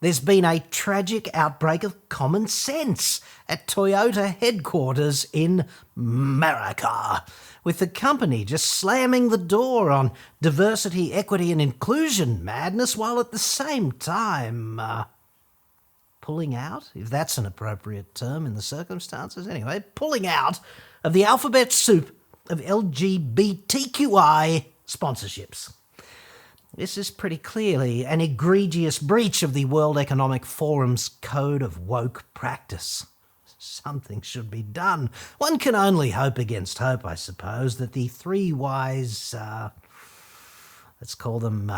There's been a tragic outbreak of common sense at Toyota headquarters in America, with the company just slamming the door on diversity, equity and inclusion madness while at the same time pulling out, if that's an appropriate term in the circumstances, anyway, pulling out of the alphabet soup of LGBTQI sponsorships. This is pretty clearly an egregious breach of the World Economic Forum's code of woke practice. Something should be done. One can only hope against hope, I suppose, that the three wise, let's call them,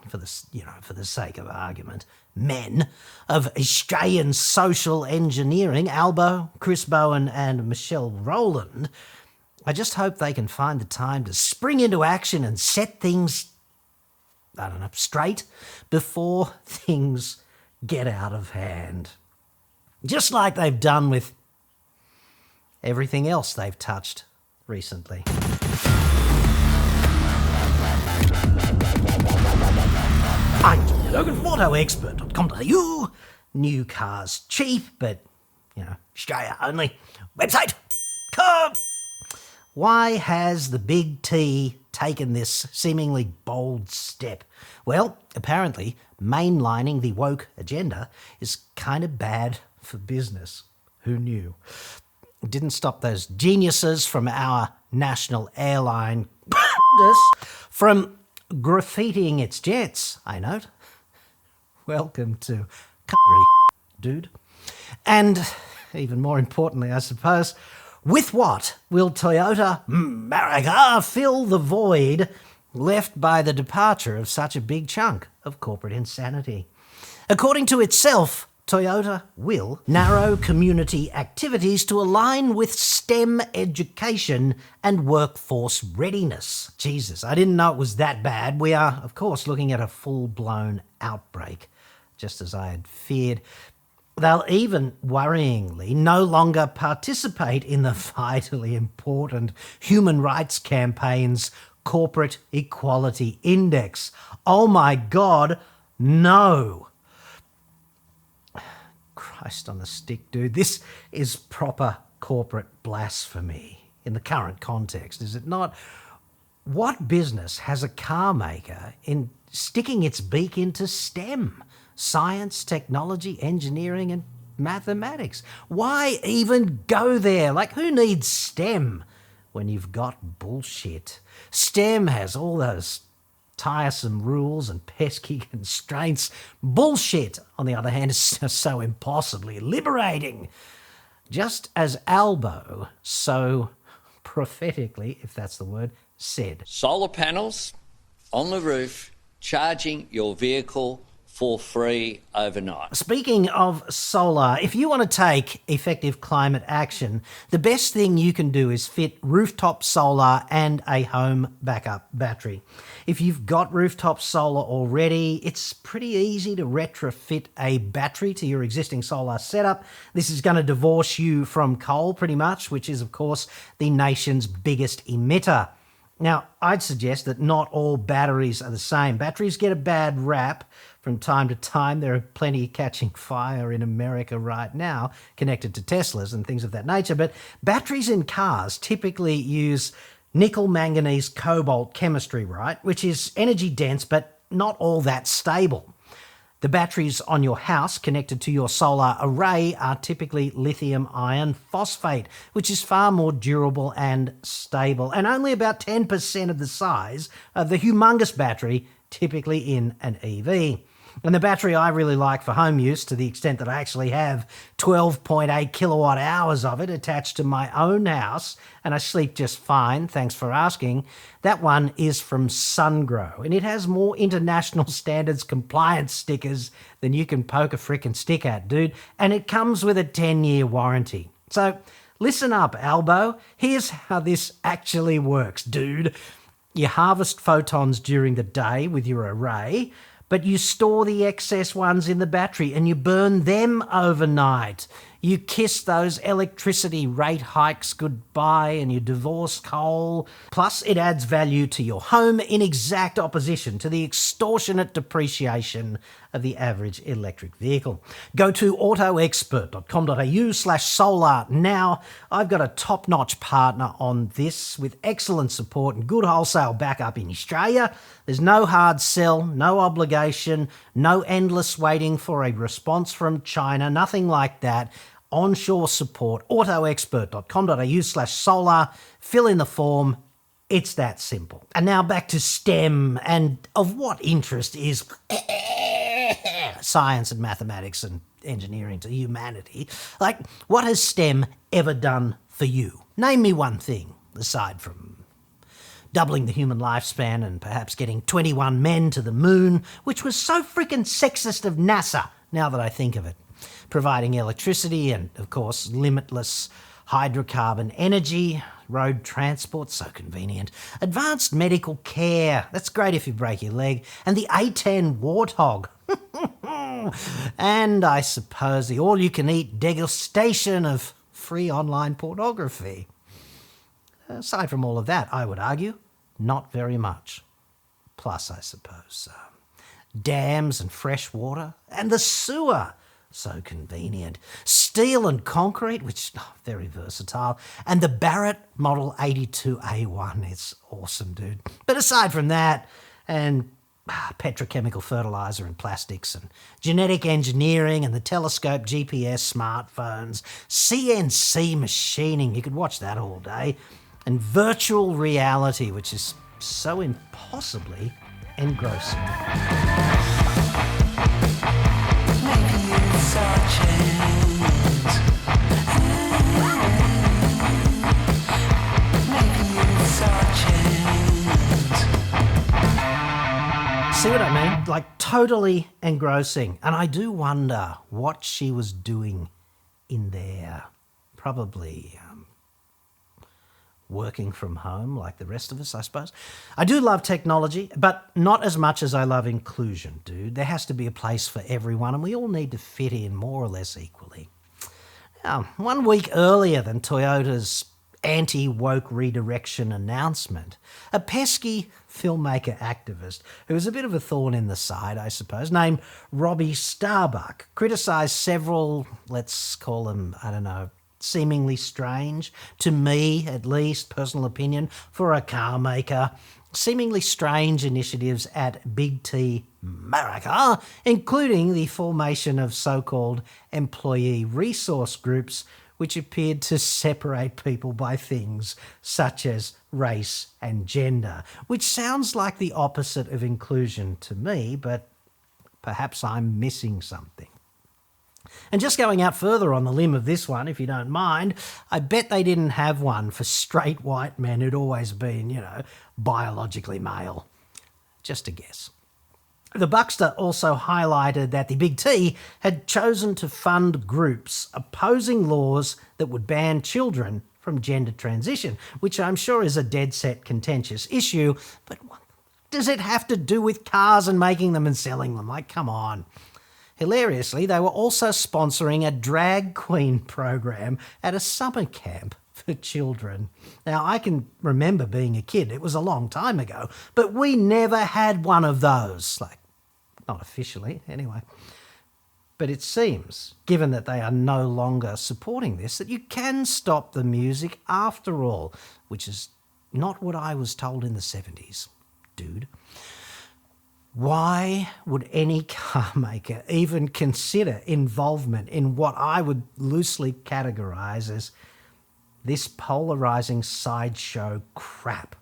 for the sake of argument, men of Australian social engineering, Albo, Chris Bowen and Michelle Rowland, I just hope they can find the time to spring into action and set things straight before things get out of hand. Just like they've done with everything else they've touched recently. I'm John Cadogan from AutoExpert.com.au. New cars cheap, but, Australia only. Website. Come! Why has the big T taken this seemingly bold step? Well, apparently, mainlining the woke agenda is kind of bad for business. Who knew? It didn't stop those geniuses from our national airline from graffitiing its jets, I note. Welcome to country, dude. And even more importantly, I suppose, with what will Toyota America fill the void left by the departure of such a big chunk of corporate insanity? According to itself, Toyota will narrow community activities to align with STEM education and workforce readiness. Jesus, I didn't know it was that bad. We are, of course, looking at a full-blown outbreak, just as I had feared. They'll even, worryingly, no longer participate in the vitally important human rights campaign's Corporate Equality Index. Oh my God, no. Christ on a stick, dude. This is proper corporate blasphemy in the current context, is it not? What business has a car maker in sticking its beak into STEM? Science, technology, engineering and mathematics. Why even go there? Who needs STEM when you've got bullshit? STEM has all those tiresome rules and pesky constraints. Bullshit, on the other hand, is so impossibly liberating. Just as Albo so prophetically, if that's the word, said. Solar panels on the roof, charging your vehicle for free overnight. Speaking of solar, if you want to take effective climate action, the best thing you can do is fit rooftop solar and a home backup battery. If you've got rooftop solar already, it's pretty easy to retrofit a battery to your existing solar setup. This is going to divorce you from coal pretty much, which is, of course, the nation's biggest emitter. Now, I'd suggest that not all batteries are the same. Batteries get a bad rap from time to time. There are plenty catching fire in America right now, connected to Teslas and things of that nature. But batteries in cars typically use nickel, manganese, cobalt chemistry, right? Which is energy dense, but not all that stable. The batteries on your house connected to your solar array are typically lithium iron phosphate, which is far more durable and stable, and only about 10% of the size of the humongous battery typically in an EV. And the battery I really like for home use, to the extent that I actually have 12.8 kilowatt hours of it attached to my own house, and I sleep just fine, thanks for asking, that one is from Sungrow, and it has more international standards compliance stickers than you can poke a frickin' stick at, dude, and it comes with a 10-year warranty. So listen up, Albo. Here's how this actually works, dude. You harvest photons during the day with your array, but you store the excess ones in the battery and you burn them overnight. You kiss those electricity rate hikes goodbye and you divorce coal. Plus, it adds value to your home in exact opposition to the extortionate depreciation of the average electric vehicle. Go to autoexpert.com.au/solar now. I've got a top-notch partner on this with excellent support and good wholesale backup in Australia. There's no hard sell, no obligation, no endless waiting for a response from China, nothing like that. Onshore support, autoexpert.com.au/solar. Fill in the form. It's that simple. And now back to STEM, and of what interest is science and mathematics and engineering to humanity? Like, what has STEM ever done for you? Name me one thing, aside from doubling the human lifespan and perhaps getting 21 men to the moon, which was so freaking sexist of NASA, now that I think of it. Providing electricity and, of course, limitless hydrocarbon energy, road transport, so convenient, advanced medical care, that's great if you break your leg, and the A10 Warthog. And I suppose the all-you-can-eat degustation of free online pornography. Aside from all of that, I would argue, not very much. Plus, I suppose, dams and fresh water, and the sewer. So convenient. Steel and concrete, which very versatile. And the Barrett Model 82A1. It's awesome, dude. But aside from that, and petrochemical fertilizer and plastics and genetic engineering and the telescope, GPS, smartphones, CNC machining, you could watch that all day. And virtual reality, which is so impossibly engrossing. See what I mean? Like, totally engrossing. And I do wonder what she was doing in there. Probably working from home like the rest of us, I suppose. I do love technology, but not as much as I love inclusion, dude. There has to be a place for everyone, and we all need to fit in more or less equally. Now, 1 week earlier than Toyota's anti-woke redirection announcement, a pesky filmmaker activist who was a bit of a thorn in the side, I suppose, named Robbie Starbuck, criticised several, let's call them, I don't know, seemingly strange, to me at least, personal opinion, for a car maker, seemingly strange initiatives at Big T America, including the formation of so-called employee resource groups, which appeared to separate people by things such as race and gender, which sounds like the opposite of inclusion to me, but perhaps I'm missing something. And just going out further on the limb of this one, if you don't mind, I bet they didn't have one for straight white men who'd always been, biologically male. Just a guess. The Buckster also highlighted that the Big T had chosen to fund groups opposing laws that would ban children from gender transition, which I'm sure is a dead-set contentious issue, but what does it have to do with cars and making them and selling them? Like, come on. Hilariously, they were also sponsoring a drag queen program at a summer camp for children. Now, I can remember being a kid. It was a long time ago, but we never had one of those. Like, not officially, anyway. But it seems, given that they are no longer supporting this, that you can stop the music after all, which is not what I was told in the 70s, dude. Why would any car maker even consider involvement in what I would loosely categorise as this polarising sideshow crap?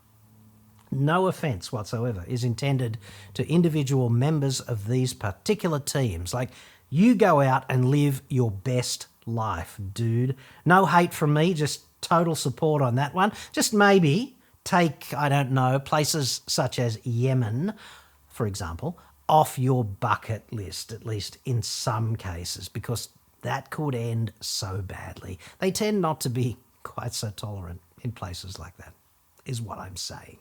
No offence whatsoever is intended to individual members of these particular teams. Like, you go out and live your best life, dude. No hate from me, just total support on that one. Just maybe take, I don't know, places such as Yemen, for example, off your bucket list, at least in some cases, because that could end so badly. They tend not to be quite so tolerant in places like that, is what I'm saying.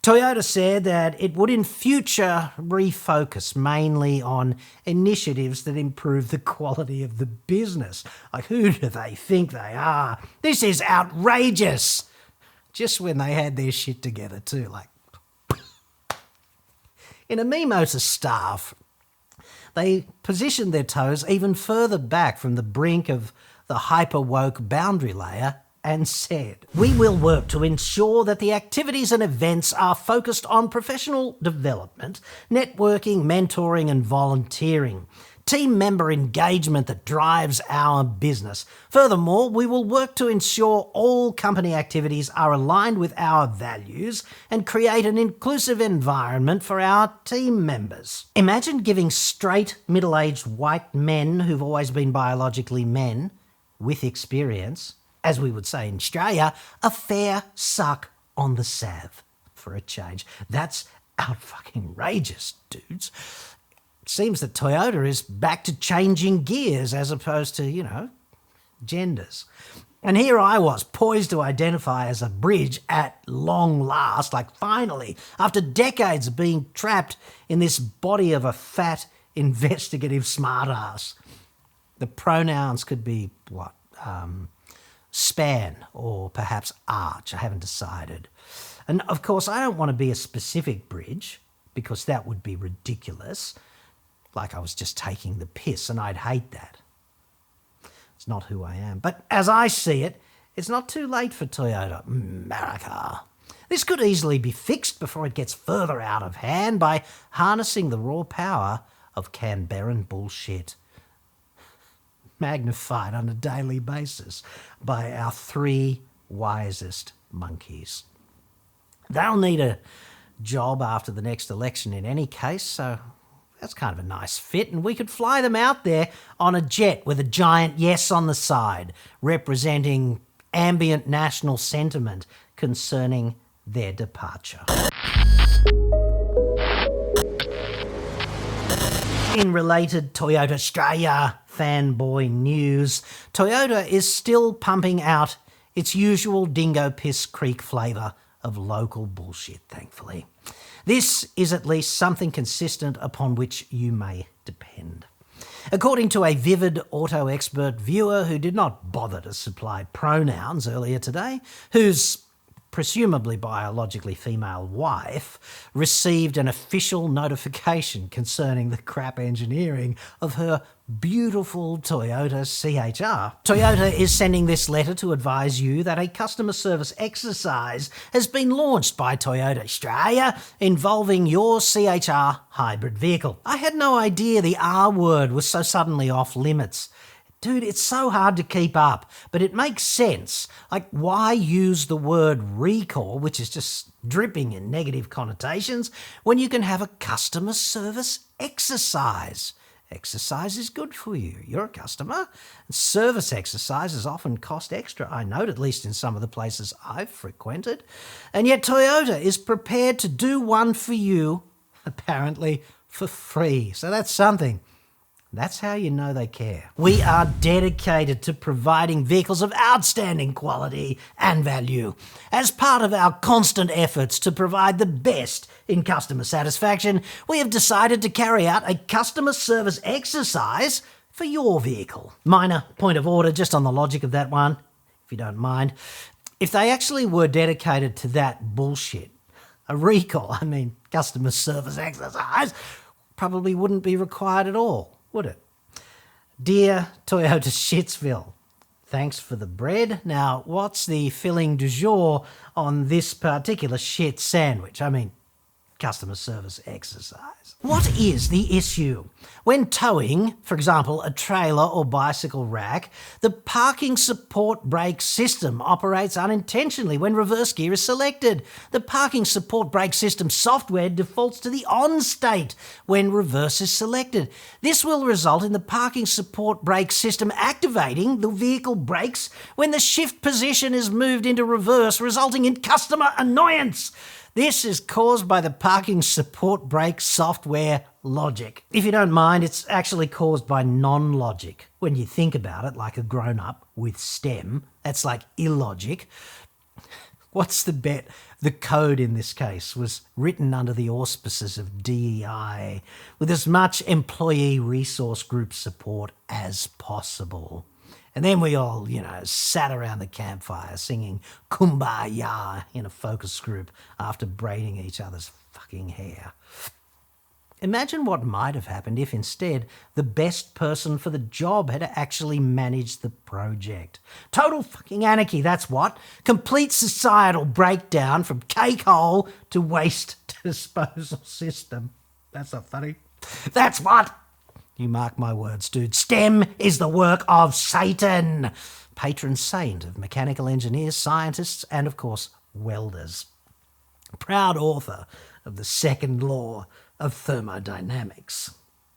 Toyota said that it would in future refocus mainly on initiatives that improve the quality of the business. Like, who do they think they are? This is outrageous. Just when they had their shit together too. Like, in a memo to staff, they positioned their toes even further back from the brink of the hyper-woke boundary layer and said, "We will work to ensure that the activities and events are focused on professional development, networking, mentoring and volunteering, team member engagement that drives our business. Furthermore, we will work to ensure all company activities are aligned with our values and create an inclusive environment for our team members." Imagine giving straight, middle-aged white men who've always been biologically men with experience, as we would say in Australia, a fair suck on the sav for a change. That's out-fucking-rageous, dudes. It seems that Toyota is back to changing gears as opposed to, genders. And here I was, poised to identify as a bridge at long last, like finally, after decades of being trapped in this body of a fat, investigative smartass. The pronouns could be, span or perhaps arch. I haven't decided. And of course, I don't want to be a specific bridge because that would be ridiculous. Like I was just taking the piss and I'd hate that. It's not who I am. But as I see it, it's not too late for Toyota America. This could easily be fixed before it gets further out of hand by harnessing the raw power of Canberran bullshit, magnified on a daily basis by our three wisest monkeys. They'll need a job after the next election in any case, so that's kind of a nice fit, and we could fly them out there on a jet with a giant yes on the side, representing ambient national sentiment concerning their departure. In related Toyota Australia fanboy news, Toyota is still pumping out its usual dingo piss creek flavour of local bullshit, thankfully. This is at least something consistent upon which you may depend. According to a vivid auto expert viewer who did not bother to supply pronouns earlier today, whose presumably biologically female wife received an official notification concerning the crap engineering of her beautiful Toyota CHR. Toyota is sending this letter to advise you that a customer service exercise has been launched by Toyota Australia involving your CHR hybrid vehicle. I had no idea the R word was so suddenly off limits. Dude, it's so hard to keep up, but it makes sense. Like, why use the word recall, which is just dripping in negative connotations, when you can have a customer service exercise? Exercise is good for you. You're a customer. Service exercises often cost extra, I note, at least in some of the places I've frequented. And yet Toyota is prepared to do one for you, apparently for free. So that's something. That's how you know they care. We are dedicated to providing vehicles of outstanding quality and value. As part of our constant efforts to provide the best in customer satisfaction, we have decided to carry out a customer service exercise for your vehicle. Minor point of order just on the logic of that one, if you don't mind. If they actually were dedicated to that bullshit, a recall, customer service exercise, probably wouldn't be required at all, would it? Dear Toyota Shitsville, thanks for the bread. Now, what's the filling du jour on this particular shit sandwich? Customer service exercise. What is the issue? When towing, for example, a trailer or bicycle rack, the parking support brake system operates unintentionally when reverse gear is selected. The parking support brake system software defaults to the on state when reverse is selected. This will result in the parking support brake system activating the vehicle brakes when the shift position is moved into reverse, resulting in customer annoyance. This is caused by the parking support brake software logic. If you don't mind, it's actually caused by non-logic. When you think about it like a grown-up with STEM, that's like illogic. What's the bet? The code in this case was written under the auspices of DEI, with as much employee resource group support as possible. And then we all, sat around the campfire singing Kumbaya in a focus group after braiding each other's fucking hair. Imagine what might have happened if instead the best person for the job had actually managed the project. Total fucking anarchy, that's what. Complete societal breakdown from cake hole to waste disposal system. That's not funny. That's what. You mark my words, dude. STEM is the work of Satan, patron saint of mechanical engineers, scientists, and of course, welders. Proud author of the second law of thermodynamics.